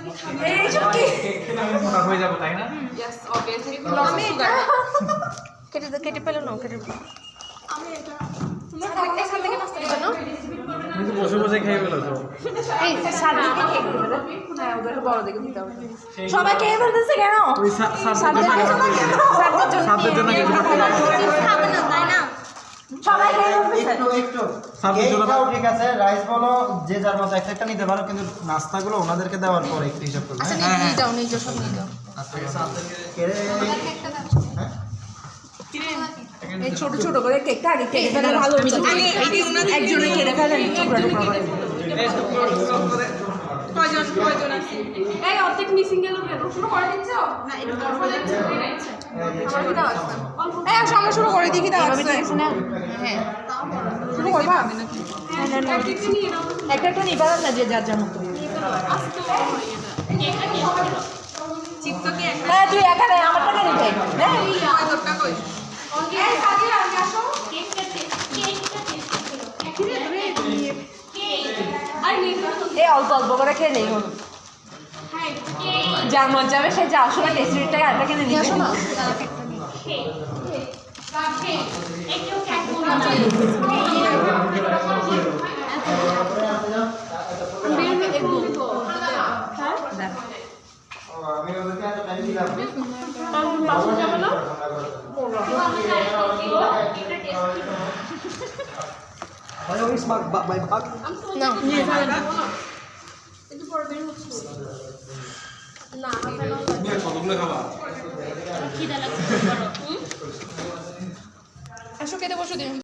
এইসব কি মোটা হয়ে যাবো তাই না? Yes, obviously. আমি কেটে পেলো না কেটে আমি এটা এখান থেকে নাস্তা দিবে না তুমি তো বসে বসে খেয়ে ফেলেছো। এই সাদিকে কেক দিবে না হ্যাঁ ওদের বড় দেখে দিতে হবে সবাই খেয়ে ফেলতেছে কেন ওই সাবজেক্ট জন্য কিছু করতে লাগে। খাবে না তাই না সবাই খেয়ে ফেলতেছে একটু সাবজেক্ট জন্য কেকটাও ঠিক আছে, রাইস বলো যে যার মতো একটা নিতে পারো, কিন্তু নাস্তাগুলো ওনাদেরকে দেওয়ার পরে একটু হিসাব করবে। আচ্ছা নিয়ে যাও নিয়ে যাও সব নিয়ে যাও এই ছোট ছোট করে কেকটা আগে কেটে ফেলে ভালো হচ্ছে আগে একজনে কেটে ফেলে টুকরা টুকরা করে কয়জন আছে এই অর্ধেক মিসিং গেল কেন শুরু করে দিচ্ছ না এটা বড় হয়ে যাচ্ছে আমার কি দাও আছে এই আমরা শুরু করে দেখি দাও আছে হ্যাঁ শুরু করবা একদিকে নিয়ে নাও একটা একটা নিবা না যে যার যার মতো আস্তে কেকটা নিয়ে চিপস কি একটা হ্যাঁ তুই এখানে আমারটা নিতে হ্যাঁ কয় দরটা কই এই সাথে আগে আসো কেকটা একদিকে তুমি কেক আর নিয়ে এই অল্প অল্প করে খেয়ে নেই হলো হ্যাঁ যার মন যাবে সে যা আসলে টেস্টিটাকে আরেকটা কিনে নিয়ে আসো না আমি ওদেরকে এত টাইম দিলাম না নিয়ে ফেলে না একটু পরে বের হচ্ছে না তুমি আর কতগুলো খাবা? খিদা লাগছে আসো খেতে বসো দিন